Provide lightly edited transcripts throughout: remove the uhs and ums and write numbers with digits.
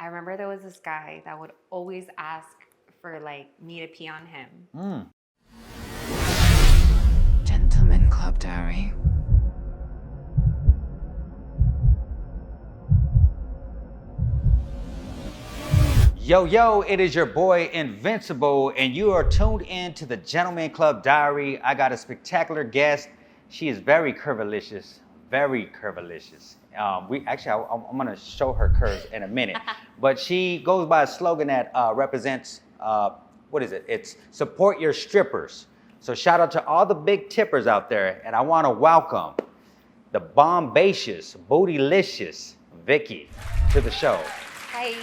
I remember there was this guy that would always ask for like me to pee on him. Gentleman Club Diary. Yo, it is your boy Invincible, and you are tuned in to the Gentleman Club Diary. I got a spectacular guest. She is very curvilicious, very curvilicious. I'm gonna show her curves in a minute, but she goes by a slogan that represents what is it? It's support your strippers. So shout out to all the big tippers out there, and I want to welcome the bombacious, bootylicious Vikki to the show. Hi.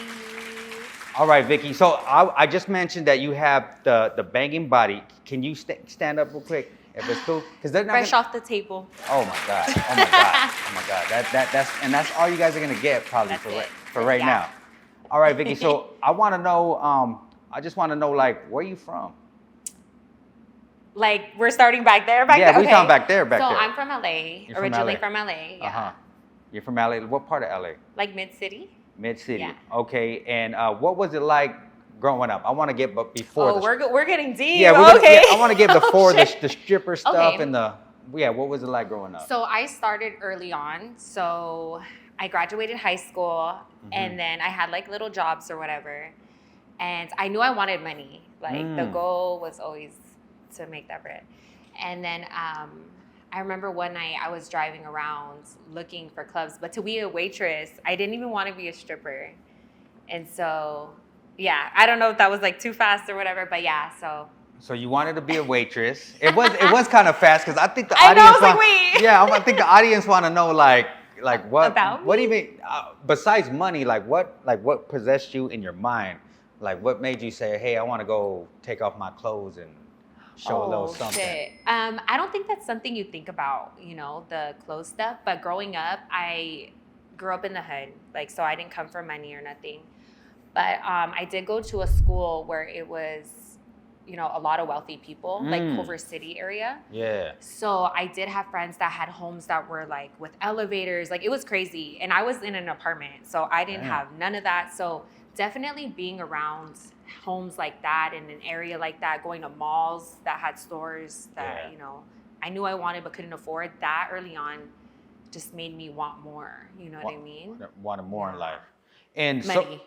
All right, Vikki. So I just mentioned that you have the banging body. Can you stand up real quick if it's cool? Because they're not Fresh off the table. Oh my god! Oh my god! Oh my god! That's all you guys are gonna get probably for right now. All right, Vikki. So I want to know. I just want to know, like, where are you from? Like we're starting back there. Yeah, we okay. found back there. So I'm from LA. You're originally from LA. Yeah. Uh-huh. You're from LA. What part of LA? Like mid city. Mid city. Yeah. Okay. And what was it like growing up? I want to get before. We're getting deep. Yeah, I want to get before shit. the stripper stuff and what was it like growing up? So I started early on. So I graduated high school and then I had like little jobs or whatever. And I knew I wanted money. Like the goal was always to make that bread. And then I remember one night I was driving around looking for clubs, but to be a waitress, I didn't even want to be a stripper. And so, yeah, I don't know if that was like too fast or whatever, but yeah, so. So you wanted to be a waitress. It was kind of fast because I think the I know, audience. I was like, wait. Yeah, I think the audience want to know like what About what me? even besides money, like what possessed you in your mind, like what made you say, hey, I want to go take off my clothes and show a little something. Shit. I don't think that's something you think about, the clothes stuff. But growing up, I grew up in the hood, like so I didn't come for money or nothing. But I did go to a school where it was, a lot of wealthy people, like Culver City area. Yeah. So I did have friends that had homes that were like with elevators, like it was crazy. And I was in an apartment, so I didn't have none of that. So definitely being around homes like that in an area like that, going to malls that had stores that, I knew I wanted but couldn't afford, that early on just made me want more. You know what I mean? Wanted more in life. And money.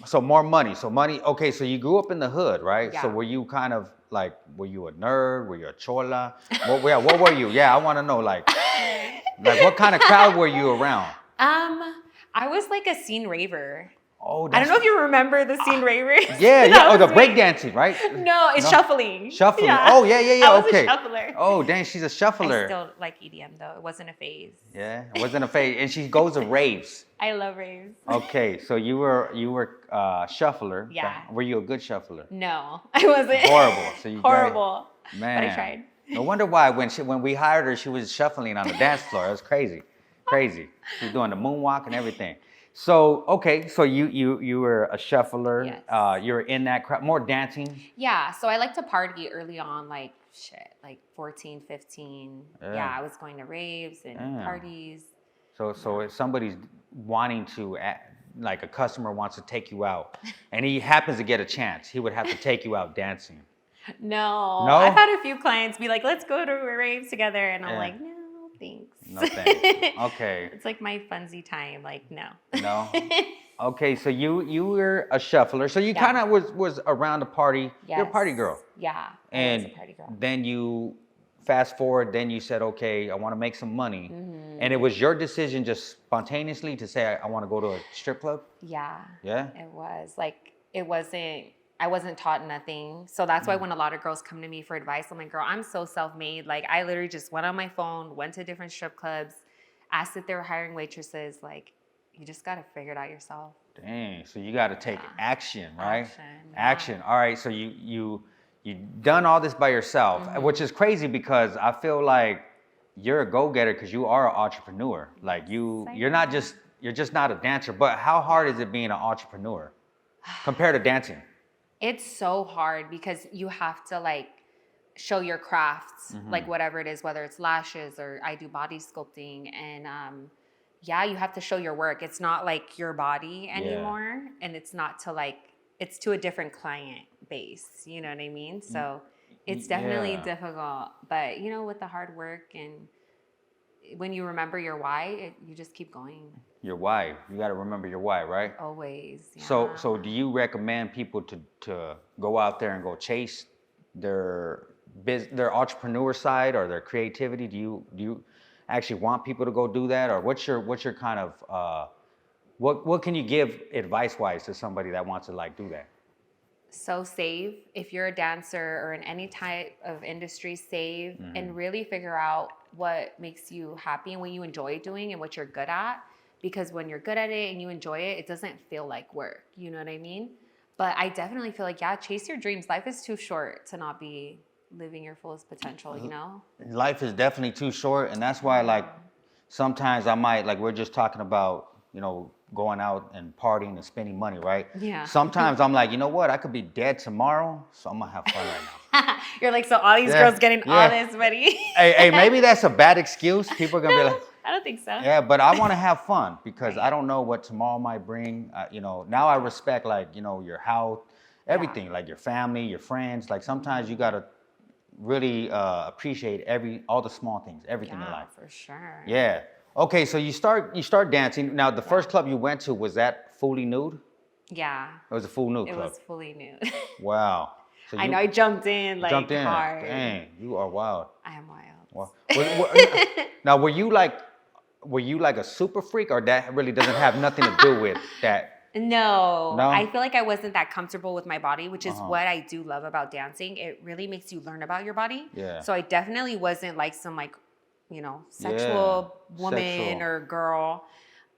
so more money. So money, okay, so you grew up in the hood, right? Yeah. So were you kind of like, were you a nerd? Were you a chola? What were you? Yeah, I want to know like what kind of crowd were you around? I was like a scene raver. Oh, I don't know if you remember the scene ravers. Yeah. Oh, the breakdancing, right? No, it's shuffling. Shuffling. Yeah. Oh, yeah. I was Okay. a shuffler. Oh, dang, she's a shuffler. I still like EDM though. It wasn't a phase. Yeah, it wasn't a phase. And she goes to raves. I love raves. Okay, so you were a shuffler. Yeah. Were you a good shuffler? No, I wasn't. Horrible. So you horrible. Man. But I tried. No wonder why when we hired her, she was shuffling on the dance floor. It was crazy. She was doing the moonwalk and everything. So okay, so you were a shuffler. Yes. You were in that crowd, more dancing. Yeah, so I like to party early on, like 14, 15. Yeah, I was going to raves and parties. So if somebody's wanting to, like a customer wants to take you out, and he happens to get a chance, he would have to take you out dancing. No, No? I've had a few clients be like, "Let's go to a rave together," and I'm like, "No, thanks." No thanks. Okay. It's like my funsy time. Like, no. No. Okay, so you were a shuffler, so you kind of was around the party. Yes. You're a party girl. Yeah, And I was a party girl. then you fast forward. Then you said, "Okay, I want to make some money," and it was your decision, just spontaneously, to say, "I want to go to a strip club." Yeah. Yeah. It was like I wasn't taught nothing. So that's why when a lot of girls come to me for advice, I'm like, girl, I'm so self-made. Like I literally just went on my phone, went to different strip clubs, asked if they were hiring waitresses. Like, you just got to figure it out yourself. Dang, so you got to take action, right? Action, yeah. All right, so you done all this by yourself, which is crazy because I feel like you're a go-getter because you are an entrepreneur. Like you're just not a dancer. But how hard is it being an entrepreneur compared to dancing? It's so hard because you have to like show your crafts, like whatever it is, whether it's lashes or I do body sculpting, and yeah, you have to show your work. It's not like your body anymore. And it's not to like, it's to a different client base. You know what I mean? So it's definitely difficult. But, you know, with the hard work and when you remember your why, you just keep going. Your why. You got to remember your why, right? Always. Yeah. So do you recommend people to go out there and go chase their entrepreneur side or their creativity? Do you actually want people to go do that, or what's your kind of what can you give advice wise to somebody that wants to like do that? So save. If you're a dancer or in any type of industry, save and really figure out what makes you happy and what you enjoy doing and what you're good at. Because when you're good at it and you enjoy it, it doesn't feel like work. You know what I mean? But I definitely feel like, yeah, chase your dreams. Life is too short to not be living your fullest potential, you know? Life is definitely too short, and that's why like sometimes I might, like we're just talking about, you know, going out and partying and spending money, right? Yeah. Sometimes I'm like, you know what? I could be dead tomorrow, so I'm gonna have fun right now. You're like, so all these girls getting all this money. hey, maybe that's a bad excuse. People are gonna be like, I don't think so. yeah, but I want to have fun because I don't know what tomorrow might bring. You know, now I respect like, you know, your health, everything, like your family, your friends. Like sometimes you gotta really appreciate all the small things, everything in life. For sure. Yeah. Okay, so you start dancing. Now, the first club you went to, was that fully nude? Yeah. It was a full nude club. It was fully nude. Wow. So I know. I jumped in like hard. Dang, you are wild. I am wild. Wow. Now, were you like a super freak, or that really doesn't have nothing to do with that? No, I feel like I wasn't that comfortable with my body, which is what I do love about dancing. It really makes you learn about your body. Yeah. So I definitely wasn't like some like, you know, sexual woman or girl.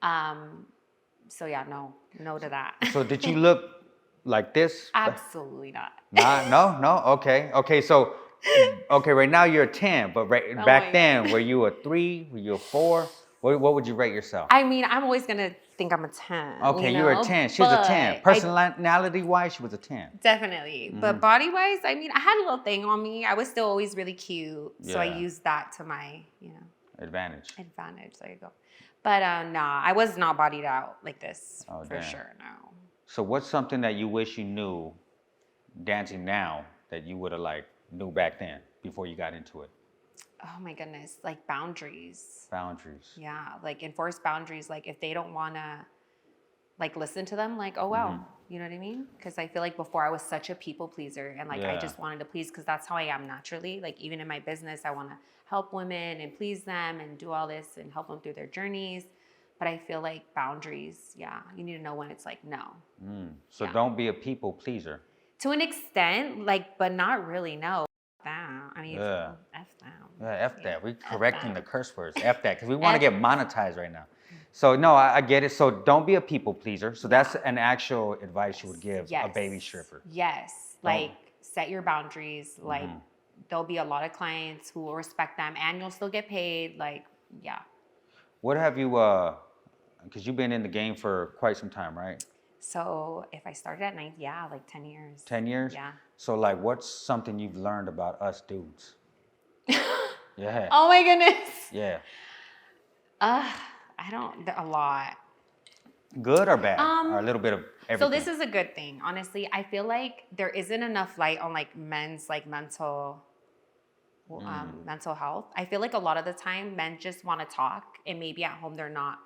So yeah, no to that. So did you look like this? Absolutely not. No. Okay. So, right now you're a 10, but back then, were you a 3? Were you a 4? What would you rate yourself? I mean, I'm always gonna think I'm a 10. Okay, you you're know? a 10. She was a 10. Personality-wise, she was a 10. Definitely. But body-wise, I mean, I had a little thing on me. I was still always really cute. So I used that to my, you know. Advantage. There you go. But nah, I was not bodied out like this for sure, no. So what's something that you wish you knew dancing now that you would have like knew back then before you got into it? Oh my goodness, like boundaries. Boundaries. Yeah, like enforce boundaries. Like if they don't want to like listen to them, like, oh, well, you know what I mean? Because I feel like before I was such a people pleaser and like I just wanted to please because that's how I am naturally. Like even in my business, I want to help women and please them and do all this and help them through their journeys. But I feel like boundaries, you need to know when it's like no. So don't be a people pleaser. To an extent, like, but not really, no. That. I mean, F them. Yeah, F that. We're correcting the curse words. F that, because we want to get monetized right now. So no, I get it. So don't be a people pleaser. So that's an actual advice you would give a baby stripper. Yes, like set your boundaries. Like there'll be a lot of clients who will respect them, and you'll still get paid. Like What have you? Because you've been in the game for quite some time, right? So if I started at 9, like 10 years. 10 years? Yeah. So like, what's something you've learned about us dudes? Yeah. Oh my goodness. Yeah. I don't, a lot. Good or bad? Or a little bit of everything? So this is a good thing. Honestly, I feel like there isn't enough light on like men's like mental health. I feel like a lot of the time men just want to talk and maybe at home they're not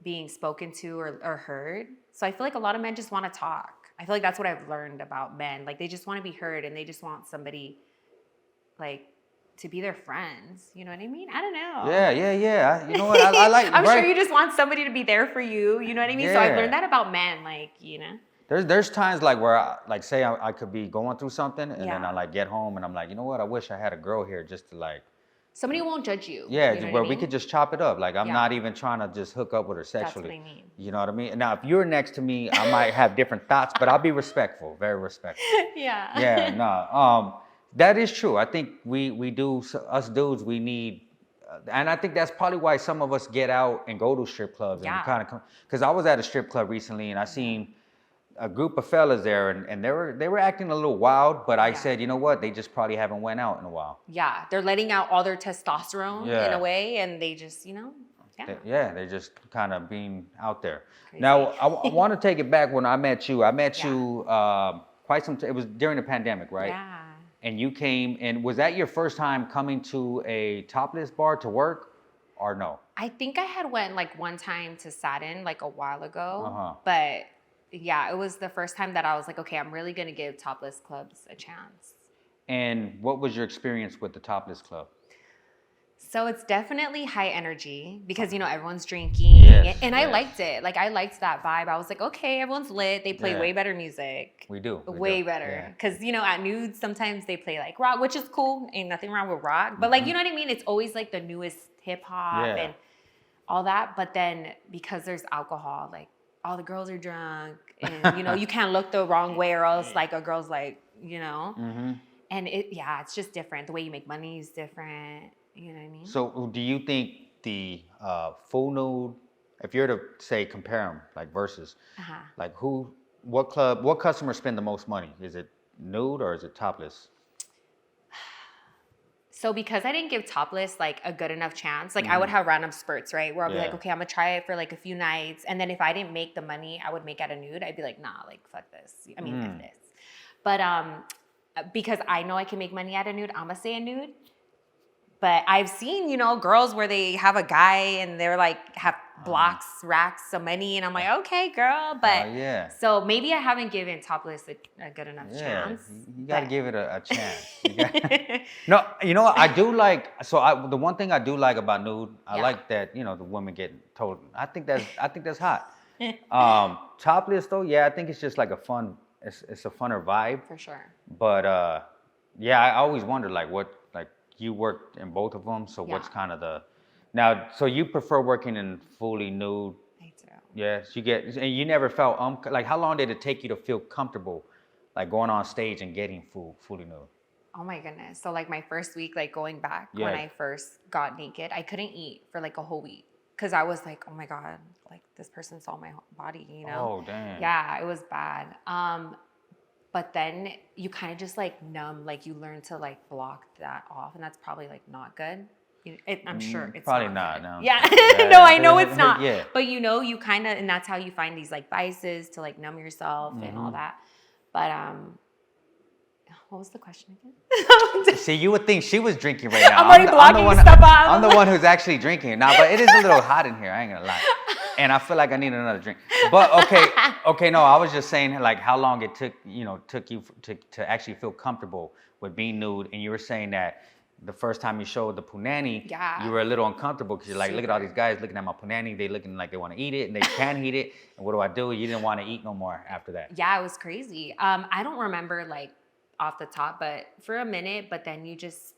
being spoken to or heard. So I feel like a lot of men just want to talk. I feel like that's what I've learned about men. Like they just want to be heard and they just want somebody like to be their friends. You know what I mean? I don't know. Yeah. You know what? I like. I'm sure you just want somebody to be there for you. You know what I mean? So I've learned that about men. Like, you know. There's times like where I could be going through something and then I like get home and I'm like, you know what? I wish I had a girl here just to like. Somebody won't judge you. Yeah, you know where we could just chop it up. Like I'm not even trying to just hook up with her sexually. That's what I mean. You know what I mean? Now if you're next to me, I might have different thoughts, but I'll be respectful, very respectful. Yeah. That is true. I think we do, us dudes, we need, and I think that's probably why some of us get out and go to strip clubs and kind of come. Because I was at a strip club recently and I seen a group of fellas there and they were acting a little wild, but I said, you know what? They just probably haven't went out in a while. Yeah, they're letting out all their testosterone in a way, and they just, you know. Yeah. They're just kind of being out there. Crazy. Now, I want to take it back when I met you. I met Yeah. you quite some time. It was during the pandemic, right? Yeah. And you came, and was that your first time coming to a topless bar to work, or no? I think I had went like one time to Satin like a while ago, Uh-huh. but yeah, it was the first time that I was like, okay, I'm really gonna give topless clubs a chance. And what was your experience with the topless club? So it's definitely high energy because everyone's drinking, Yes, and I yes. liked it. Like I liked that vibe. I was like, okay, everyone's lit. They play Yeah. way better music. We do. Way better. Yeah. Because at Nudes sometimes they play like rock, which is cool. Ain't nothing wrong with rock, but like you know what I mean. It's always like the newest hip hop Yeah. and all that. But then because there's alcohol, like all the girls are drunk, and you can't look the wrong way or else like a girl's like Mm-hmm. and it's just different. The way you make money is different. You know what I mean? So, do you think the full nude, if you're to say compare them, like versus, like what customers spend the most money? Is it nude or is it topless? So because I didn't give topless like a good enough chance, like I would have random spurts, right? Where I'll be like, Yeah. okay, I'm gonna try it for like a few nights, and then if I didn't make the money I would make at a nude, I'd be like, nah, like fuck this. I mean, F this. But because I know I can make money at a nude, I'm gonna say a nude. But I've seen, girls where they have a guy and they're like have racks of money, and I'm like, okay, girl. But yeah. so maybe I haven't given topless a good enough chance. You got to give it a chance. No, what? I do like. So the one thing I do like about nude, I like that the women get told. I think that's hot. Topless though, yeah, I think it's just like a fun. It's a funner vibe. For sure. But I always wonder like what like you worked in both of them. So what's Yeah. kind of the now? So you prefer working in fully nude? I do. Yes, and you never felt like how long did it take you to feel comfortable, like going on stage and getting fully nude? Oh my goodness. So like my first week, like going back Yeah. when I first got naked, I couldn't eat for like a whole week because I was like, oh my God, like this person saw my body, Oh damn. Yeah, it was bad. But then you kind of just like numb, like you learn to like block that off, and that's probably like not good. I'm sure it's probably not not. good. No. Yeah, no, I know it's not. Yeah. But you kind of, and that's how you find these like vices to like numb yourself and all that. But what was the question again? See, you would think she was drinking right now. I'm already blocking stuff out. I'm the one who's actually drinking now, but it is a little hot in here. I ain't gonna lie, and I feel like I need another drink. But okay, no, I was just saying like how long it took you to actually feel comfortable with being nude, and you were saying that the first time you showed the punani, you were a little uncomfortable because you're like, look at all these guys looking at my punani, they looking like they want to eat it and they can eat it, and what do I do? You didn't want to eat no more after that. Yeah, it was crazy. I don't remember like off the top, but for a minute, but then you just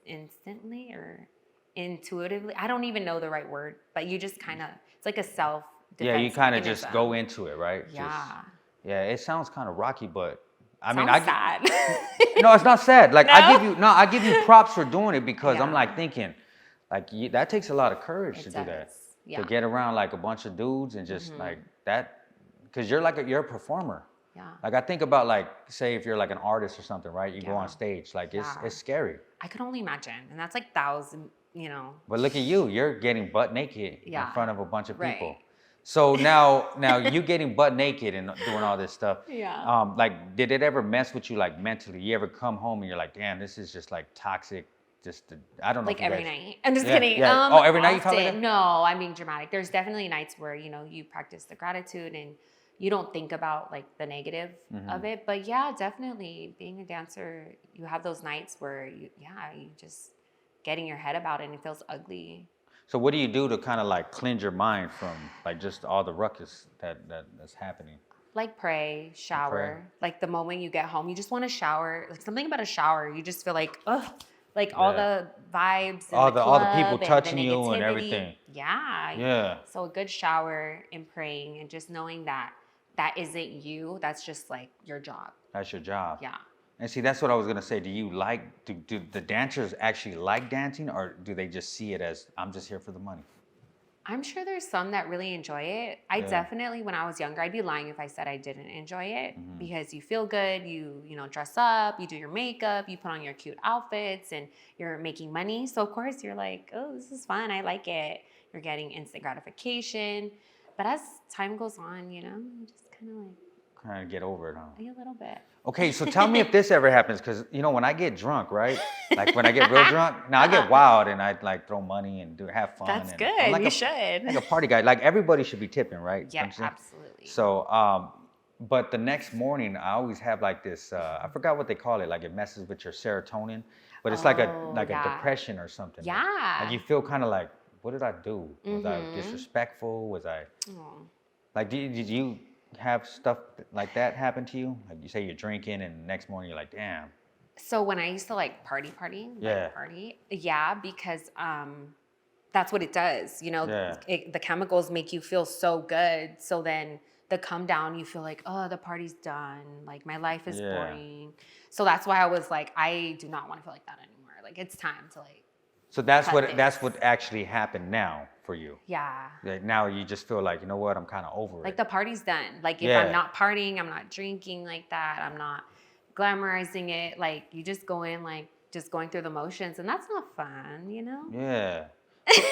instantly or intuitively, I don't even know the right word, but you just kind of, it's like a self defense. Yeah, you kind of mechanism. just go into it, right? Yeah. Yeah, it sounds kind of rocky, but I mean, Sounds sad. No, it's not sad. Like No? I give you props for doing it because I'm Yeah. like thinking, like that takes a lot of courage to do that. does. Yeah. To get around like a bunch of dudes and just like that, because you're you're a performer. Yeah. Like I think about like say if you're like an artist or something, right? You go on stage, like it's scary. I could only imagine, and that's like thousands, But look at you, you're getting butt naked in Yeah. front of a bunch of people. Right. So now you getting butt naked and doing all this stuff. Yeah. Like, did it ever mess with you like mentally? You ever come home and you're like, damn, this is just like toxic. I don't know. Like if you every guys- night. I'm just Yeah, kidding. yeah. Oh, every night you felt like often. that? No, I'm being dramatic. There's definitely nights where, you practice the gratitude and you don't think about like the negative of it. But yeah, definitely being a dancer, you have those nights where you just getting your head about it and it feels ugly. So what do you do to kind of like cleanse your mind from like just all the ruckus that's happening? Like pray, shower. Like the moment you get home, you just want to shower. Like something about a shower, you just feel like, ugh. Like all the vibes and all the people club touching and the you and negativity. everything. Yeah. Yeah. So a good shower and praying and just knowing that isn't you. That's just like your job. That's your job. Yeah. And see, that's what I was gonna say. Do the dancers actually like dancing, or do they just see it as I'm just here for the money? I'm sure there's some that really enjoy it. I definitely, when I was younger, I'd be lying if I said I didn't enjoy it because you feel good, you dress up, you do your makeup, you put on your cute outfits, and you're making money. So of course you're like, oh, this is fun. I like it. You're getting instant gratification. But as time goes on, you just kind of like Kind of get over it, huh? a little bit. Okay, so tell me if this ever happens, because when I get drunk, right? Like when I get real drunk, now I get wild and I like throw money and have fun. That's and good. I'm like you should. like a party guy. Like everybody should be tipping, right? Yeah, Don't you think? absolutely. So, but the next morning I always have like this. I forgot what they call it. Like it messes with your serotonin, but it's like a depression or something. Yeah. Like you feel kind of like, what did I do? Was I Mm-hmm. disrespectful? Was I? Oh. Like, did you have stuff like that happen to you? Like you say you're drinking and the next morning you're like, damn. So when I used to like party, because that's what it does. The chemicals make you feel so good. So then the come down, you feel like, oh, the party's done. Like my life is boring. So that's why I was like, I do not want to feel like that anymore. Like it's time to like. So that's what actually happened now for you. Yeah. Like now you just feel like, you know what, I'm kind of over it. Like the party's done. Like if I'm not partying, I'm not drinking like that. I'm not glamorizing it. Like you just go in like just going through the motions, and that's not fun, Yeah.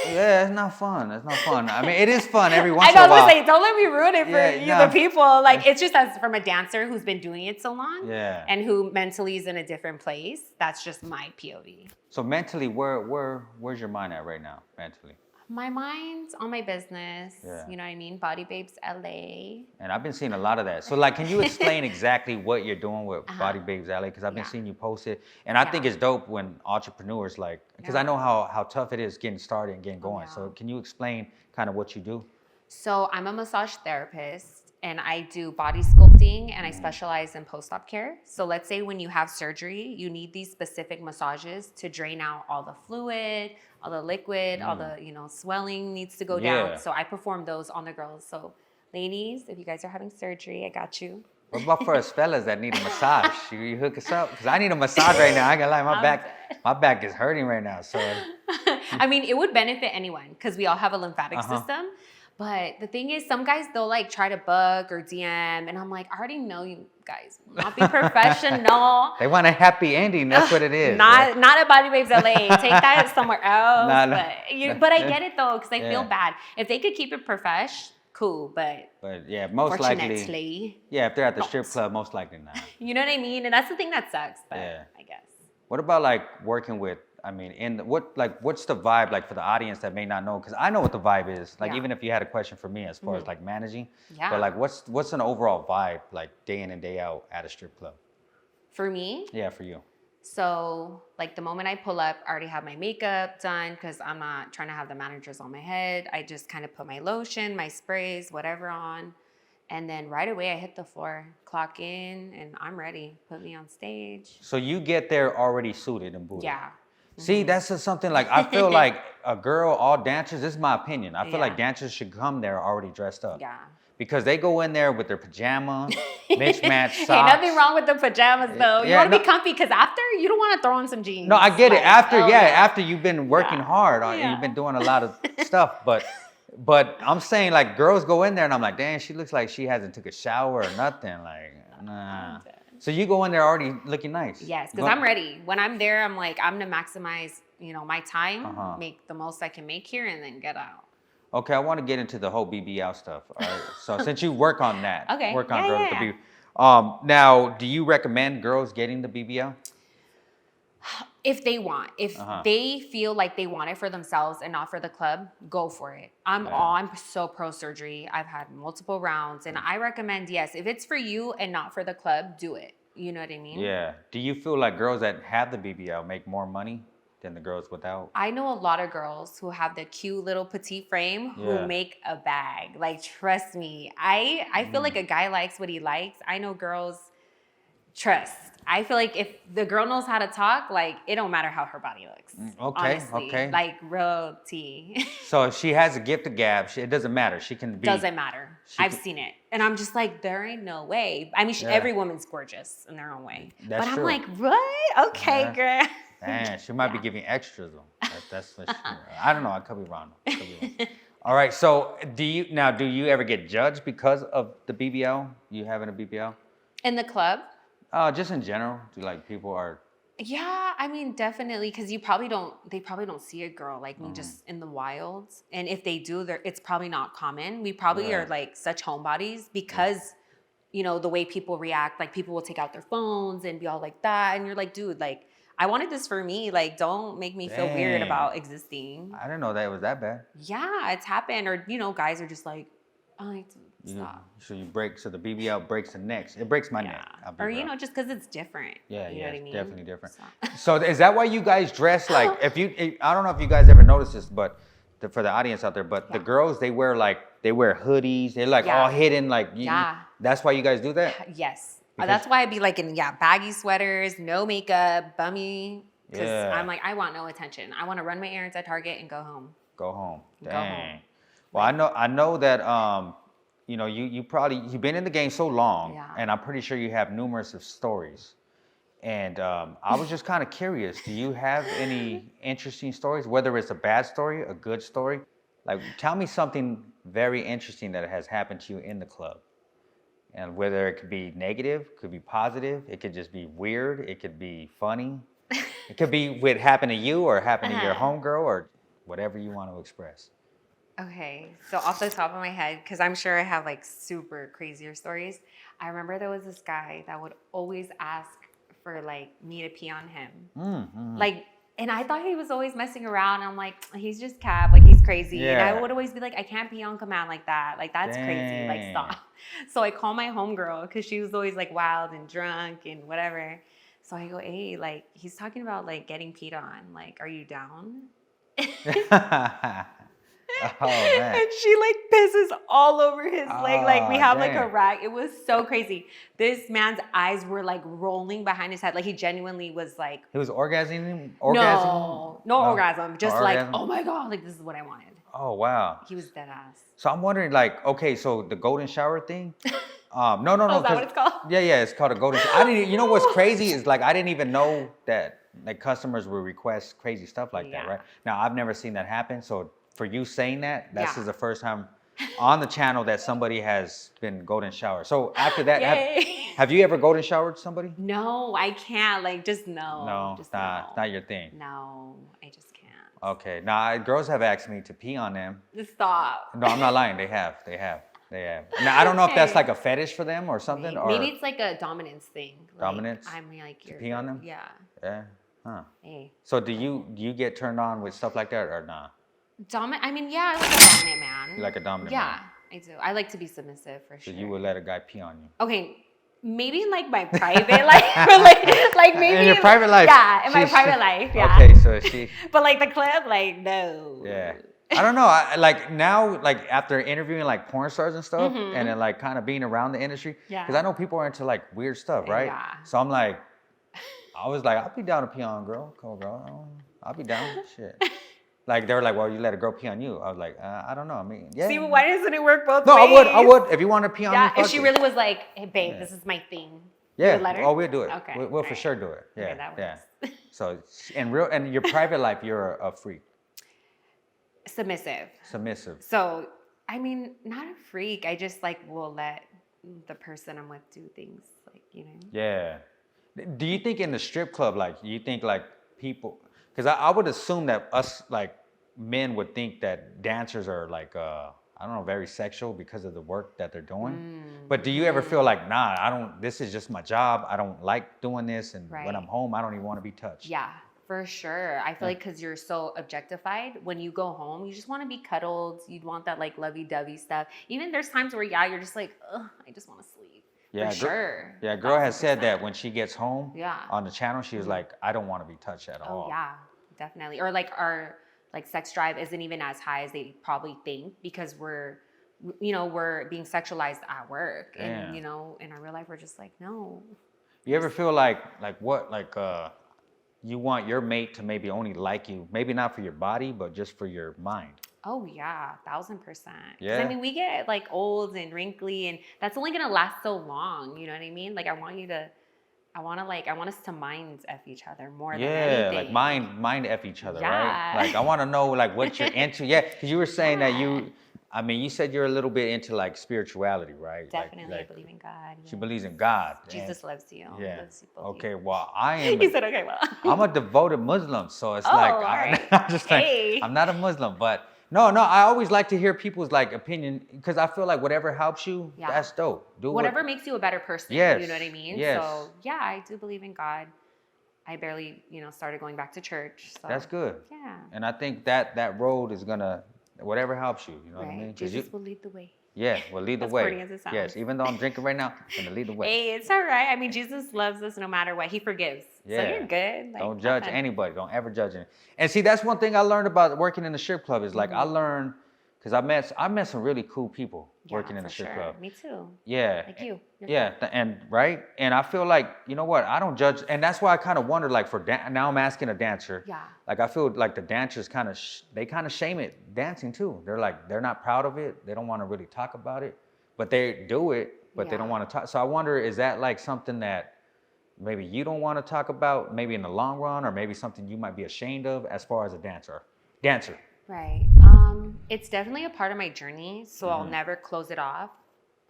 Yeah, it's not fun. It's not fun. I mean, it is fun every once in a I know, while. say, don't let me ruin it for the people. Like, it's just as from a dancer who's been doing it so long, and who mentally is in a different place. That's just my POV. So mentally, where's your mind at right now? Mentally, my mind's on my business. Yeah. You know what I mean? Body Babes LA. And I've been seeing a lot of that. So, like, can you explain exactly what you're doing with Body Babes LA? Because I've been seeing you post it, and I think it's dope when entrepreneurs because I know how tough it is getting started and getting going. So, can you explain kind of what you do? So, I'm a massage therapist. And I do body sculpting, and I specialize in post-op care. So let's say when you have surgery, you need these specific massages to drain out all the fluid, all the liquid, all the swelling needs to go down. So I perform those on the girls. So ladies, if you guys are having surgery, I got you. What about for us fellas that need a massage? You hook us up? Because I need a massage right now. I ain't gonna lie, my back is hurting right now. So I mean, it would benefit anyone because we all have a lymphatic system. But the thing is, some guys, they'll like try to bug or DM, and I'm like, I already know you guys will not be professional. They want a happy ending. That's what it is. Not at Body Babes LA. Take that somewhere else. But I get it though, because I feel bad. If they could keep it profesh, cool. But yeah, most likely. Yeah, if they're at the strip club, most likely not. You know what I mean? And that's the thing that sucks. But I guess. What about like working with? I mean, what's the vibe like for the audience that may not know? Because I know what the vibe is. Like even if you had a question for me as far as like managing, but like what's an overall vibe like day in and day out at a strip club? For me? Yeah, for you. So like the moment I pull up, I already have my makeup done because I'm not trying to have the managers on my head. I just kind of put my lotion, my sprays, whatever on. And then right away I hit the floor, clock in, and I'm ready. Put me on stage. So you get there already suited and booted. Yeah. See, that's just something like I feel like a girl, all dancers, this is my opinion. I feel like dancers should come there already dressed up. Yeah. Because they go in there with their pajamas, mismatched socks. Hey, nothing wrong with the pajamas though. You want to be comfy because after you don't want to throw on some jeans. No, I get it. After you've been working hard, you've been doing a lot of stuff. But I'm saying like girls go in there and I'm like, damn, she looks like she hasn't took a shower or nothing. Like, nah. So you go in there already looking nice. Yes, because I'm ready. When I'm there, I'm like, I'm gonna maximize, my time, make the most I can make here, and then get out. Okay, I want to get into the whole BBL stuff. All right. So since you work on that, work on girls with the BBL. Now, do you recommend girls getting the BBL? If they want, if they feel like they want it for themselves and not for the club, go for it. I'm so pro surgery. I've had multiple rounds, and I recommend, yes, if it's for you and not for the club, do it. You know what I mean? Yeah. Do you feel like girls that have the BBL make more money than the girls without? I know a lot of girls who have the cute little petite frame who make a bag. Like, trust me, I feel like a guy likes what he likes. I know girls, trust. I feel like if the girl knows how to talk, like, it don't matter how her body looks. Honestly. Like, real tea. So if she has a gift of gab, it doesn't matter. She can be. Doesn't matter. I've seen it. And I'm just like, there ain't no way. I mean, every woman's gorgeous in their own way. That's true. I'm like, what? Okay, girl. Man, she might be giving extras though. That's for sure. I don't know. I could be wrong. All right. So do you ever get judged because of the BBL? You having a BBL? In the club? Just in general, do like people are Yeah, I mean, definitely, because they probably don't see a girl like me just in the wild. And if they do, it's probably not common. We probably Yeah. are like such homebodies because, the way people react, like people will take out their phones and be all like that. And you're like, dude, like, I wanted this for me. Like, don't make me feel weird Dang. about existing. I didn't know that it was that bad. Yeah, it's happened. Or, guys are just like, oh, like, stop. So the BBL breaks the neck. It breaks my neck. I'll be Or, real. just because it's different. Yeah, you know what I mean? definitely different. So. So is that why you guys dress like? I don't know if you guys ever noticed this, but for the audience out there, but the girls they wear hoodies. They're like all hidden. Like that's why you guys do that. Yes, that's why I'd be like in baggy sweaters, no makeup, bummy. Because I'm like, I want no attention. I want to run my errands at Target and go home. Go home. Dang. Go home. Well, I know that you've been in the game so long, and I'm pretty sure you have numerous of stories. And I was just kind of curious. Do you have any interesting stories? Whether it's a bad story, a good story, like tell me something very interesting that has happened to you in the club. And whether it could be negative, could be positive, it could just be weird, it could be funny, it could be what happened to you or happened to your homegirl or whatever you want to express. Okay, so off the top of my head, because I'm sure I have like super crazier stories. I remember there was this guy that would always ask for like me to pee on him. Like, and I thought he was always messing around. I'm like, he's just Cap, like he's crazy. And I would always be like, I can't pee on command like that. Like that's crazy. Like stop. So I call my homegirl because she was always like wild and drunk and whatever. So I go, hey, like he's talking about like getting peed on. Like, are you down? Oh, man. And she like pisses all over his leg. Like we have like a rag. It was so crazy. This man's eyes were like rolling behind his head. Like he genuinely was like. He was orgasming? No orgasm. Just like, orgasm? oh my God, like this is what I wanted. Oh, wow. He was dead ass. So I'm wondering like, okay, so the golden shower thing. No. Is that what it's called? Yeah, it's called a golden shower. I didn't. You know what's crazy is like I didn't even know that like customers would request crazy stuff like that, right? Now I've never seen that happen. So for you saying that, this is the first time on the channel that somebody has been golden showered. So after that, have you ever golden showered somebody? No, I can't. Like just no. No, just it's not your thing. No, I just can't. Okay, now girls have asked me to pee on them. Just stop. No, I'm not lying. They have. Now I don't know if that's like a fetish for them or something. Maybe it's like a dominance thing. Like, dominance? I'm like to pee on them? Yeah. Yeah. Huh. Hey. So do you get turned on with stuff like that or not? I mean, yeah, I like a dominant man. You like a dominant man? man? Yeah, I do. I like to be submissive for sure. So you would let a guy pee on you? Okay, maybe in like my private life, like maybe in your private life. Yeah, in my private life. Yeah. Okay, so she. But like the club, like no. Yeah. I don't know. I like now, like after interviewing like porn stars and stuff, and then like kind of being around the industry, because I know people are into like weird stuff, right? Yeah. So I'm like, I was like, I'll be down to pee on a girl, cool girl. I'll be down. Shit. Like they were like, well, you let a girl pee on you. I was like, I don't know. I mean, yeah. See, why doesn't it work both ways? No, I would. If you want to pee on me, if she really was like, hey, babe, this is my thing. Yeah. You would let her? Oh, we'll do it. Okay. We'll for sure do it. Yeah. Okay, that works. So in your private life, you're a freak. Submissive. So, I mean, not a freak. I just like will let the person I'm with do things like, Yeah. Do you think in the strip club, like, you think like people, because I would assume that us like men would think that dancers are like, I don't know, very sexual because of the work that they're doing. But do you ever feel like, nah, this is just my job. I don't like doing this. And when I'm home, I don't even want to be touched. Yeah. For sure. I feel like because you're so objectified, when you go home, you just want to be cuddled. You'd want that like lovey-dovey stuff. Even there's times where, you're just like, ugh, I just want to sleep. Yeah, for sure. Yeah, girl has said that when she gets home on the channel, she was like, I don't want to be touched at all. Oh, yeah, definitely. Or like our like sex drive isn't even as high as they probably think because we're being sexualized at work. And, in our real life, we're just like, no. You ever feel like you want your mate to maybe only like you, maybe not for your body, but just for your mind? Oh yeah, 1,000%. Yeah. I mean, we get like old and wrinkly, and that's only gonna last so long. You know what I mean? Like, I want us to mind F each other more than anything. Yeah, like mind F each other, right? Like, I want to know like what you're into. Yeah, because you were saying that I mean, you said you're a little bit into like spirituality, right? Definitely, Like, I believe in God. she Yes. believes in God. Jesus loves you. He Yeah. loves you both. Okay. Well, I am. He said, okay, well. I'm a devoted Muslim, so it's Oh, like all right. I'm just like Hey. I'm not a Muslim, but no. I always like to hear people's like opinion because I feel like whatever helps you, Yeah. that's dope. Do Whatever makes you a better person. Yes. You know what I mean? Yes. So yeah, I do believe in God. I barely, started going back to church. So That's good. yeah. And I think that road is gonna whatever helps you. You know what I mean? 'Cause Jesus will lead the way. Yeah, well, lead the As way. corny as it sounds. Yes, even though I'm drinking right now, I'm gonna lead the way. Hey, it's all right. I mean, Jesus loves us no matter what. He forgives. Yeah. So you're good. Like, Don't judge nothing. anybody. Don't ever judge anyone. And see, that's one thing I learned about working in the strip club is like I learned because I met some really cool people working in the for strip sure. club. Me too. Yeah. Like you. You're Yeah, and right, and I feel like you know what I don't judge, and that's why I kind of wonder like for now I'm asking a dancer. Yeah. Like I feel like the dancers kind of they kind of shame it dancing too. They're like they're not proud of it. They don't want to really talk about it, but they do it, but they don't Yeah. want to talk. So I wonder is that like something that maybe you don't want to talk about, maybe in the long run, or maybe something you might be ashamed of as far as a dancer. Right. It's definitely a part of my journey, so I'll never close it off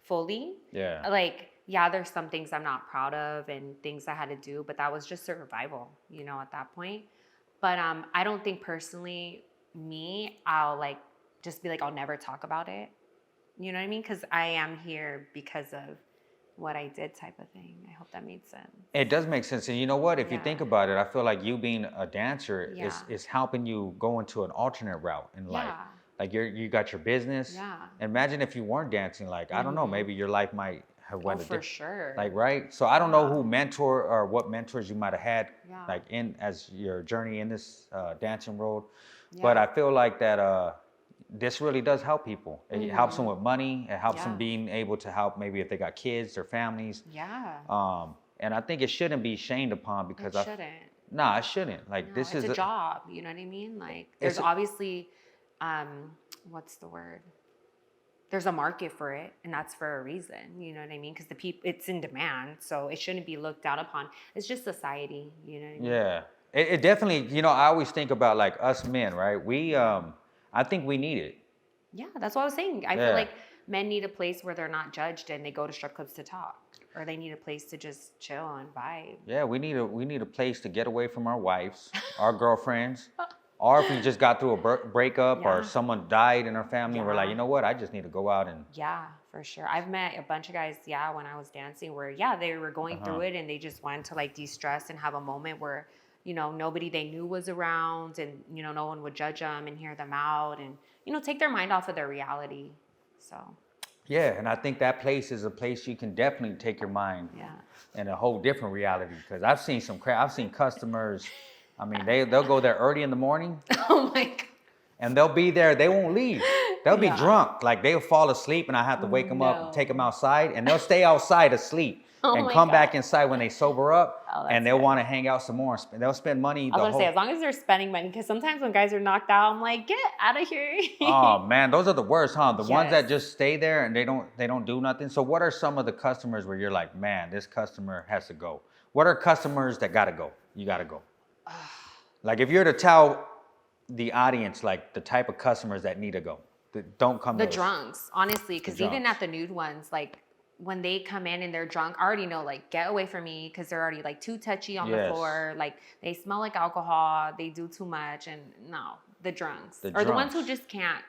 fully. Yeah. Like, yeah, there's some things I'm not proud of and things I had to do, but that was just survival, at that point. But I don't think personally, I'll like just be like, I'll never talk about it. You know what I mean? Because I am here because of what I did type of thing. I hope that made sense. It does make sense. And you know what? If you Yeah. think about it, I feel like you being a dancer Yeah. is helping you go into an alternate route in life. Yeah. Like you got your business. Yeah. Imagine if you weren't dancing, like, I don't know, maybe your life might have went Oh, a for different, sure. like, right? So I don't know Yeah. who mentor or what mentors you might have had, Yeah. like as your journey in this dancing road. But Yeah. I feel like that this really does help people. It helps them with money. It helps them Yeah. being able to help maybe if they got kids or families. Yeah. And I think it shouldn't be shamed upon because It shouldn't. Nah, it shouldn't. Like No, this it's is a job. You know what I mean? Like, It's there's a- obviously, what's the word? There's a market for it, and that's for a reason. You know what I mean? Because it's in demand, so it shouldn't be looked down upon. It's just society. You know what I mean? Yeah. It definitely. I always think about like us men, right? I think we need it. Yeah, that's what I was saying. I Yeah. feel like men need a place where they're not judged, and they go to strip clubs to talk, or they need a place to just chill and vibe. Yeah, we need a place to get away from our wives, our girlfriends, or if we just got through a breakup Yeah. or someone died in our family, we're like, Yeah. you know what? I just need to go out and Yeah, for sure. I've met a bunch of guys, when I was dancing where, they were going through it and they just wanted to like de-stress and have a moment where, nobody they knew was around and, no one would judge them and hear them out and, take their mind off of their reality. So, yeah. And I think that place is a place you can definitely take your mind yeah. in a whole different reality because I've seen some crap. I've seen customers. I mean, they'll go there early in the morning. Oh my God. And they'll be there. They won't leave. They'll be Yeah. drunk. Like they'll fall asleep, and I have to wake them up and No. take them outside. And they'll stay outside asleep Oh and my come back God. inside when they sober up. Oh, that's and they'll good. want to hang out some more. They'll spend money. I was gonna say, as long as they're spending money, because sometimes when guys are knocked out, I'm like, get out of here. Oh man, those are the worst, huh? The ones that Yes. just stay there and they don't do nothing. So what are some of the customers where you're like, man, this customer has to go? What are customers that gotta go? You gotta go. Like if you're to tell the audience like the type of customers that need to go, that don't come The to us. drunks, honestly, because even drunks. at the nude ones, like when they come in and they're drunk, I already know, like, get away from me because they're already like too touchy on the Yes. floor. Like they smell like alcohol, they do too much, and no, the drunks The or the ones who drunks. just can't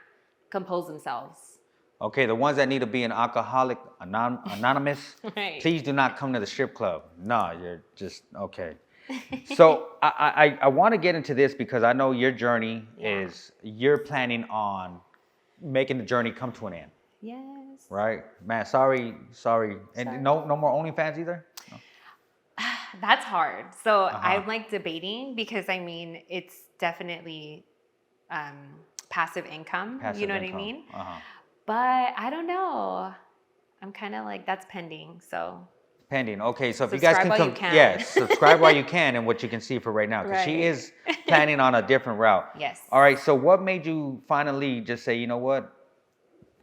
compose themselves. Okay, the ones that need to be an alcoholic anonymous, Right. please do not come to the strip club. No, you're just okay. So I want to get into this because I know your journey is you're planning on making the journey come to an end, Yes. right? Man, sorry. And Sorry. no more OnlyFans either? No. That's hard. So Uh-huh. I'm like debating because I mean it's definitely passive income. Passive you know income. what I mean? Uh-huh. But I don't know. I'm kind of like that's pending. So Pending. Okay, so if you guys Subscribe can while come, you can. yes, subscribe while you can, and what you can see for right now, because she Right. is planning on a different route. yes. All right. So what made you finally just say, you know what?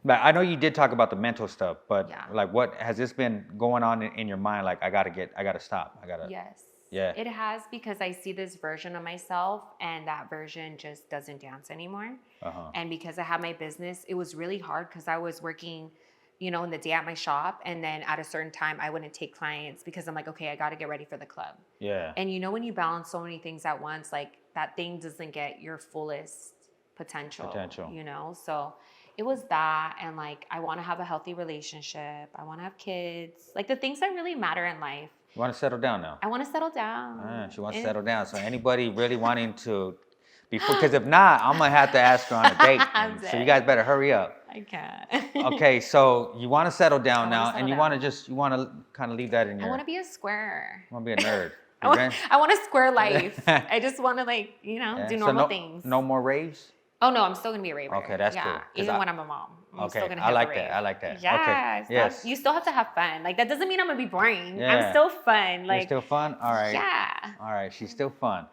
But I know you did talk about the mental stuff, but Yeah. like, what has this been going on in your mind? Like, I gotta stop. I gotta. Yes. Yeah. It has, because I see this version of myself and that version just doesn't dance anymore. Uh-huh. And because I have my business, it was really hard because I was working, you know, in the day at my shop. And then at a certain time, I wouldn't take clients because I'm like, okay, I got to get ready for the club. Yeah. And you know, when you balance so many things at once, like that thing doesn't get your fullest potential. You know? So it was that. And like, I want to have a healthy relationship. I want to have kids, like the things that really matter in life. You want to settle down now? I want to settle down. She wants to settle down. So anybody really wanting to, because if not, I'm gonna have to ask her on a date. So you guys better hurry up. I can't. Okay, so you want to settle down now, and you down. want to kind of leave that in your. I want to be a square. Want to be a nerd. I want a square life. I just want to, like, you know, do normal things. No more raves. Oh no, I'm still gonna be a raver. Okay, that's cool. Even when I'm a mom, I'm still gonna I have like a rave. that. I like that. Yeah. Okay. Yes. You still have to have fun. Like that doesn't mean I'm gonna be boring. Yeah. I'm still fun. Like you're still fun. All right. Yeah. All right. She's still fun.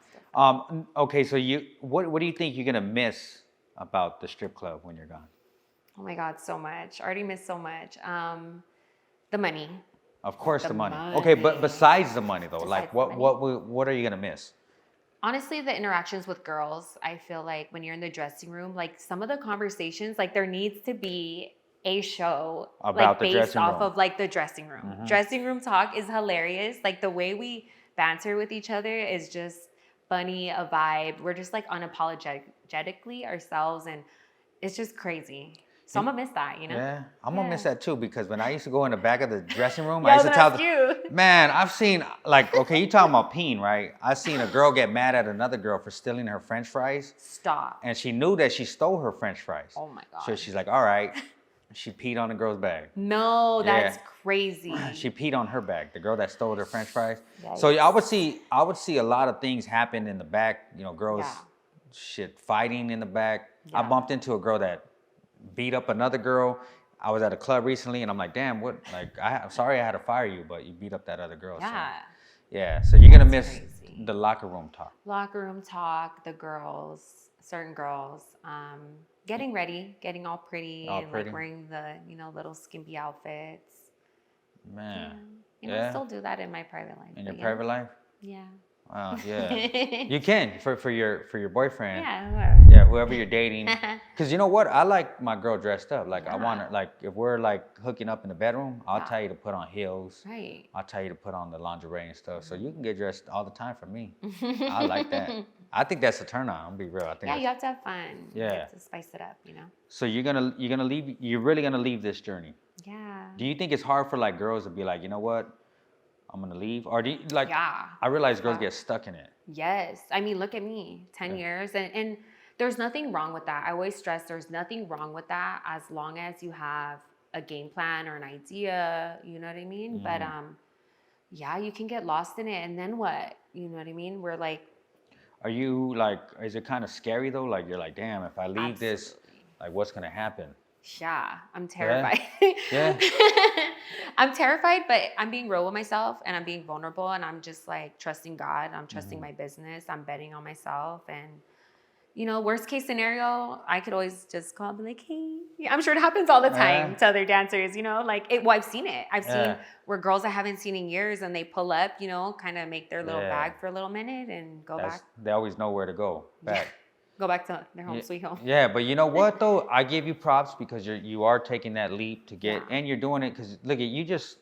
Okay. So what do you think you're gonna miss about the strip club when you're gone? Oh my God, so much. I already missed so much. The money. Of course, the money. Okay, but besides the money though, like what are you gonna miss? Honestly, the interactions with girls, I feel like when you're in the dressing room, like some of the conversations, like there needs to be a show about like the based off room. of like the dressing room. Mm-hmm. Dressing room talk is hilarious. Like the way we banter with each other is just funny, a vibe. We're just like unapologetically ourselves, and it's just crazy. So I'm gonna miss that, you know? Yeah, I'm gonna miss that too, because when I used to go in the back of the dressing room, Yeah, I used to tell you. Man, I've seen, like, okay, you talking about peeing, right? I seen a girl get mad at another girl for stealing her French fries. Stop. And she knew that she stole her French fries. Oh my God. So she's like, all right. She peed on the girl's bag. No, that's crazy. She peed on her bag, the girl that stole her French fries. Yikes. So I would see a lot of things happen in the back, you know, girls fighting in the back. Yeah. I bumped into a girl that beat up another girl. I was at a club recently, and I'm like, damn, what? Like, I'm sorry I had to fire you, but you beat up that other girl. Yeah. So you're gonna miss the locker room talk. Locker room talk, the girls, certain girls, getting ready, getting all pretty, like wearing the, you know, little skimpy outfits. Man. You know, I still do that in my private life. In your private life? Yeah. Wow, yeah. You can for your boyfriend. Yeah, whoever you're dating. Because you know what? I like my girl dressed up. Like I want her, like if we're like hooking up in the bedroom, I'll tell you to put on heels. Right. I'll tell you to put on the lingerie and stuff. So you can get dressed all the time for me. I like that. I think that's a turn on. I'll be real. I think you have to have fun. Yeah. You have to spice it up, you know. So you're really gonna leave this journey. Yeah. Do you think it's hard for like girls to be like, you know what? I'm gonna leave? Or do you like Yeah. I realize girls get stuck in it. Yes. I mean, look at me, 10 years. And there's nothing wrong with that. I always stress there's nothing wrong with that as long as you have a game plan or an idea, you know what I mean? But yeah, you can get lost in it, and then what? You know what I mean? We're like, are you like, is it kind of scary though? Like you're like, damn, if I leave this, like what's gonna happen? Yeah, I'm terrified. Yeah. I'm terrified, but I'm being real with myself, and I'm being vulnerable, and I'm just like trusting God. I'm trusting my business. I'm betting on myself, and you know, worst case scenario, I could always just call and be like, hey, I'm sure it happens all the time to other dancers, you know, like I've seen it. I've seen where girls I haven't seen in years, and they pull up, you know, kind of make their little bag for a little minute and go back. They always know where to go back. Go back to their home sweet home. Yeah, but you know what though? I give you props because you are taking that leap to get, and you're doing it because look at you just,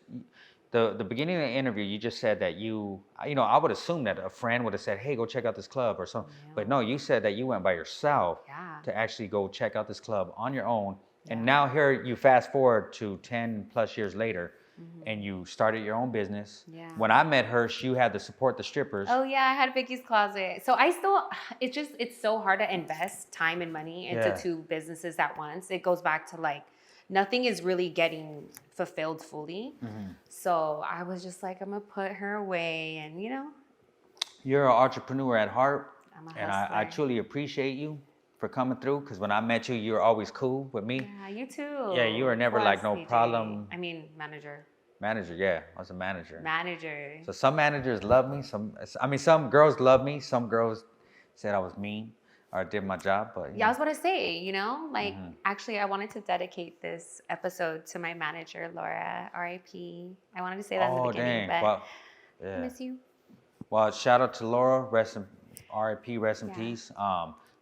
the beginning of the interview, you just said that you know, I would assume that a friend would have said, hey, go check out this club or something. Yeah. But no, you said that you went by yourself to actually go check out this club on your own. Yeah. And now here you fast forward to 10 plus years later, and you started your own business. Yeah. When I met her, you had to support the strippers. Oh yeah, I had Vicki's Closet. So I still, it's so hard to invest time and money into two businesses at once. It goes back to like, nothing is really getting fulfilled fully. So I was just like, I'm gonna put her away, and you know. You're an entrepreneur at heart. I'm a and hustler. I truly appreciate you for coming through, because when I met you, you were always cool with me. Yeah, you too. Yeah, you were never like no BJ. problem. I mean, manager. Manager, yeah, I was a manager. Manager. So some managers love me. Some girls love me. Some girls said I was mean or did my job, but I was gonna say, you know, like actually, I wanted to dedicate this episode to my manager, Laura, R.I.P. I wanted to say that in the beginning, but well, I miss you. Well, shout out to Laura, R.I.P., rest in Yeah. peace.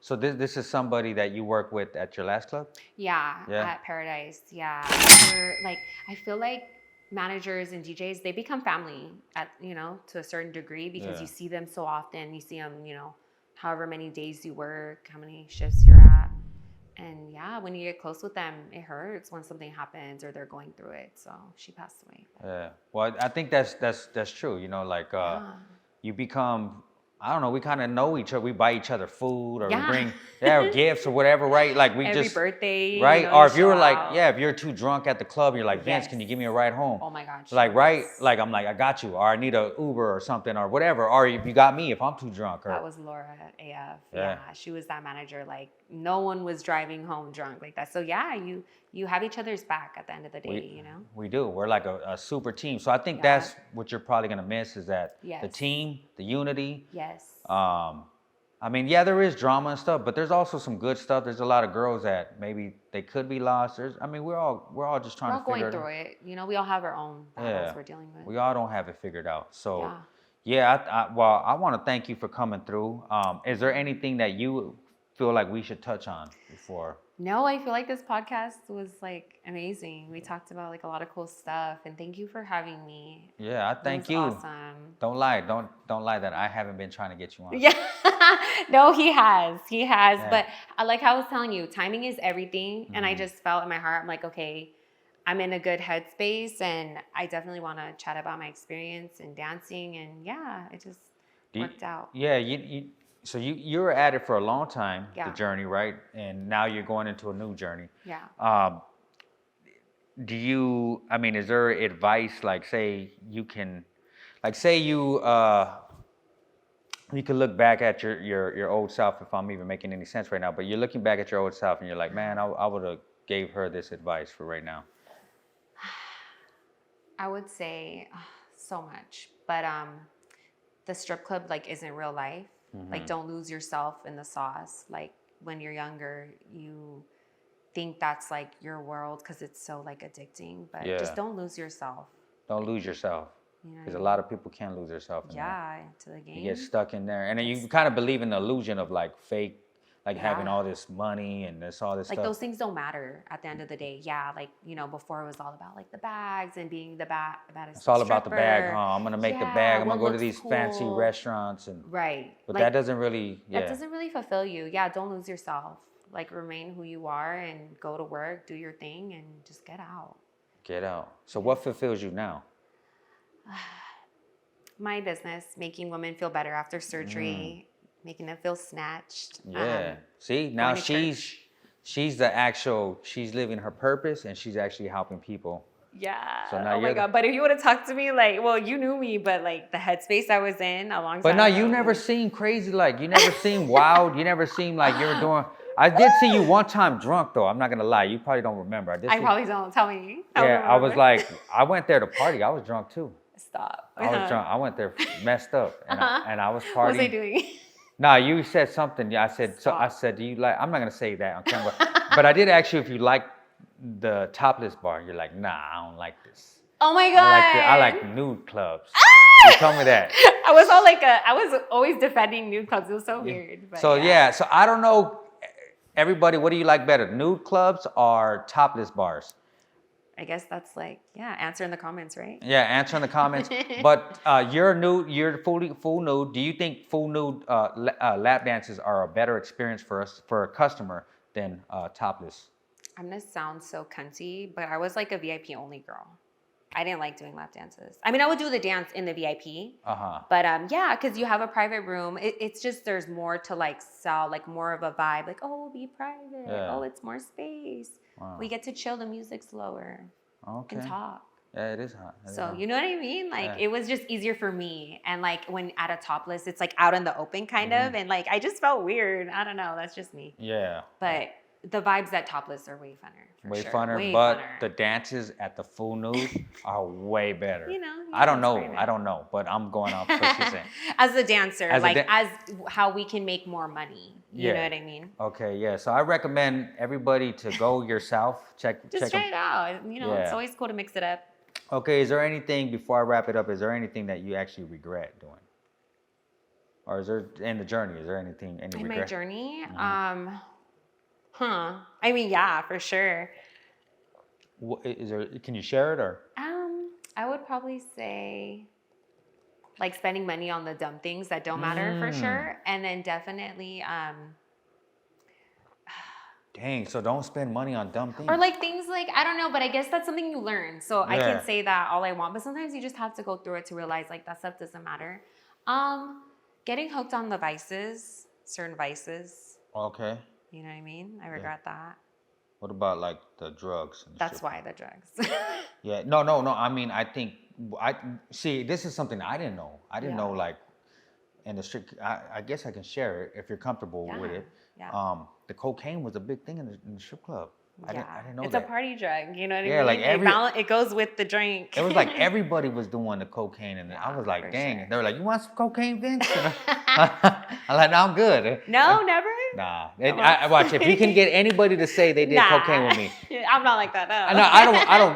So this is somebody that you work with at your last club? Yeah, Yeah. at Paradise. Yeah. I feel like managers and DJs, they become family to a certain degree because Yeah. you see them so often. You see them, however many days you work, how many shifts you're at. And yeah, when you get close with them, it hurts when something happens or they're going through it. So she passed away. Yeah. Well, I think that's true. Yeah. You become, I don't know, we kind of know each other. We buy each other food or we Yeah. bring gifts or whatever, right? Like we Every just birthday, right. Or if you were show like, out. if you're too drunk at the club, you're like, Vince, Yes. can you give me a ride home? Oh my gosh. Like, right? yes. Like I'm like, I got you, or I need a Uber or something or whatever. Or if you got me if I'm too drunk. Or That was Laura AF. Yeah. Yeah, she was that manager. Like no one was driving home drunk like that. So yeah, you have each other's back at the end of the day, we do. We're like a super team. So I think Yeah. that's what you're probably gonna miss is that the Yes. team, the unity. Yes. I mean, yeah, there is drama and stuff, but there's also some good stuff. There's a lot of girls that maybe they could be lost. We're all just trying We're all to going figure through it. We all have our own battles we're dealing with. We all don't have it figured out. So, Yeah. I want to thank you for coming through. Is there anything that you feel like we should touch on before? No, I feel like this podcast was like amazing. We talked about like a lot of cool stuff, and thank you for having me. Yeah, I thank was you. Awesome. Don't lie. Don't lie that I haven't been trying to get you on. Yeah. No, he has. Yeah. But like I was telling you, timing is everything. And I Mhm. just felt in my heart, I'm like, okay, I'm in a good headspace and I definitely want to chat about my experience in dancing. And yeah, it just worked out. Yeah, so you were at it for a long time, Yeah. the journey, right? And now you're going into a new journey. Yeah. Is there advice, like say you can, like say you could look back at your old self, if I'm even making any sense right now, but you're looking back at your old self and you're like, man, I would have gave her this advice for right now. I would say so much, but the strip club like isn't real life. Mm-hmm. Like don't lose yourself in the sauce. Like when you're younger, you think that's like your world because it's so like addicting, but Yeah. just don't lose yourself. Don't lose yourself, You know because what a I lot of people can lose themselves in mean? there. Yeah, to the game. You get stuck in there, and then you kind of believe in the illusion of like fake, like having Yeah. all this money and all this Like stuff. those things don't matter at the end of the day. Yeah, like before it was all about like the bags and being the baddest. It's all about the bag, stripper. huh? I'm gonna make the Yeah, bag. I'm what gonna go to looks these fancy cool. restaurants, and Right. but Like, that doesn't really, that doesn't really fulfill you. Yeah, don't lose yourself. Like remain who you are and go to work, do your thing, and just get out. get out. So what fulfills you now? My business, making women feel better after surgery, making them feel snatched. Yeah. See, now going to church. she's living her purpose, and she's actually helping people. Yeah. So now oh my you're the- God. But if you would have talked to me, like, well, you knew me, but like the headspace I was in alongside. But now you her, never seem crazy, like you never seem wild. You never seem like you were doing. I did see you one time drunk though. I'm not gonna lie. You probably don't remember. I probably don't. Tell me. Yeah, I was like, I went there to party. I was drunk too. Stop. I was drunk. I went there messed up, and I was partying. What was I doing? Nah, you said something. Yeah, I said. So I said, do you like? I'm not gonna say that on camera, but I did ask you if you like the topless bar. You're like, nah, I don't like this. Oh my God. I like nude clubs. You told me that. I was all like, I was always defending nude clubs. It was so weird. But So so I don't know. Everybody, what do you like better, nude clubs or topless bars? I guess that's like, answer in the comments, right? Yeah, answer in the comments. But you're nude, you're full nude. Do you think full nude lap dances are a better experience for a customer than topless? I'm gonna sound so cunty, but I was like a VIP only girl. I didn't like doing lap dances. I mean, I would do the dance in the VIP. But because you have a private room, it's just there's more to like sell, like more of a vibe. Like, oh, we'll be private. Yeah. Oh, it's more space. Wow. We get to chill. The music's lower. Okay. And talk. Yeah, it is hot. It is So hot. you know what I mean? Like Yeah. it was just easier for me. And like when at a topless, it's like out in the open kind of. And like I just felt weird. I don't know. That's just me. Yeah. But the vibes at topless are way funner. For Way sure. funner, Way but funner. the dances at the full nude are way better. You know, I don't it's know. private. I don't know, but I'm going off what she's saying. As a dancer, As a as how we can make more money. You know what I mean? Okay, yeah. So I recommend everybody to go yourself. Check. Just try it out. You know, it's Yeah. always cool to mix it up. Okay, is there anything before I wrap it up? Is there anything that you actually regret doing? Or is there in the journey? Is there anything? Any In my regret? journey, I mean, yeah, for sure. Is there? Can you share it or? I would probably say like spending money on the dumb things that don't matter for sure, and then definitely Dang, so don't spend money on dumb things. or like things like I don't know, but I guess that's something you learn. So I Yeah. can say that all I want, but sometimes you just have to go through it to realize like that stuff doesn't matter. Getting hooked on the vices, certain vices. Okay. You know what I mean? I regret that. What about like the drugs? And That's shit? why the drugs. Yeah. No. I mean, I think I see. This is something I didn't know. I didn't know like in the strict. I guess I can share it if you're comfortable with it. Yeah. The cocaine was a big thing in the strip club. I didn't know it's that. a party drug, you know what I mean? Yeah, like it goes with the drink. It was like everybody was doing the cocaine, and I was like, for dang. sure. They were like, you want some cocaine, Vince? I'm like, no, I'm good. No, never? Nah. I watch, if you can get anybody to say they did cocaine with me. I'm not like that, no.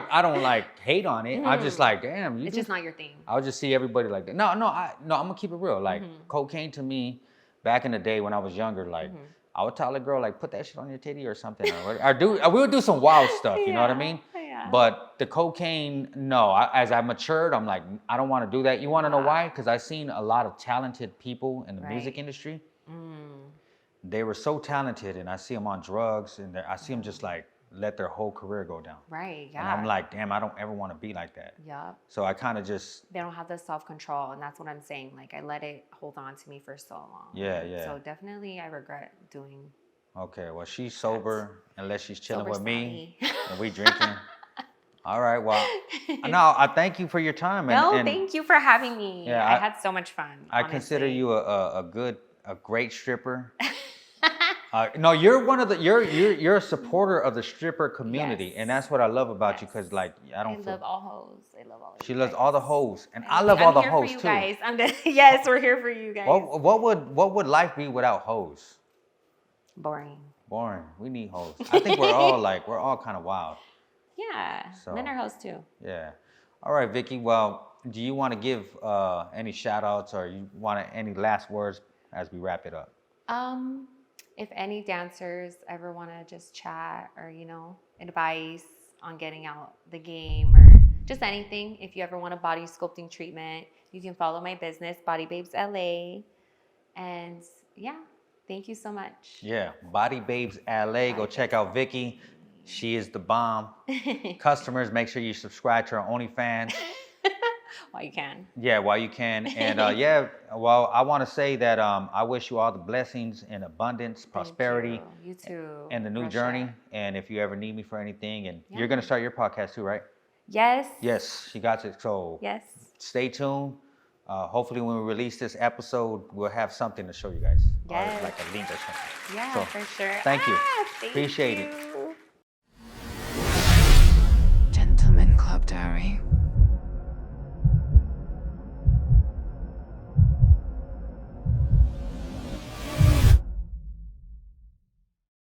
I don't like hate on it. I'm just like, damn. It's just not your thing. I would just see everybody like that. No, I'm gonna keep it real. Like cocaine to me, back in the day when I was younger, like I would tell a girl like, put that shit on your titty or something, we would do some wild stuff. You know what I mean? Yeah. But the cocaine, no. As I matured, I'm like, I don't want to do that. You want to know why? Because I've seen a lot of talented people in the music industry. They were so talented, and I see them on drugs, and I see them just like let their whole career go down. Right, yeah. And I'm like, damn, I don't ever want to be like that. Yep. So I kind of just... They don't have the self-control, and that's what I'm saying. Like, I let it hold on to me for so long. Yeah, yeah. So definitely I regret doing... Okay, well, she's sober, unless she's chilling with me, snotty. and we drinking. All right, well, no, I thank you for your time. And thank you for having me. Yeah, I had so much fun. I consider you a great stripper. No, you're one of the you're a supporter of the stripper community, and that's what I love about you. Cause like I love all hoes. I love all. She loves all the hoes, and I love all the hoes too. Guys. Yes, we're here for you guys. What would life be without hoes? Boring. Boring. We need hoes. I think we're all kind of wild. Yeah, So, men are hoes too. Yeah. All right, Vikki. Well, do you want to give any shout outs or you want any last words as we wrap it up? If any dancers ever want to just chat or, advice on getting out the game or just anything, if you ever want a body sculpting treatment, you can follow my business, Body Babes LA. And yeah, thank you so much. Yeah, Body Babes LA. Go check out Vikki. She is the bomb. Customers, make sure you subscribe to her OnlyFans. While you can. Yeah, while you can. And well, I want to say that I wish you all the blessings and abundance, prosperity. You too. And the new Russia. journey. And if you ever need me for anything, and you're going to start your podcast too, right? Yes. Yes, she got it. So yes. Stay tuned. Hopefully when we release this episode, we'll have something to show you guys. Yes. Or like a link or something. Yeah, so, for sure. Thank you. Thank Appreciate you. it. Gentleman Club Diary.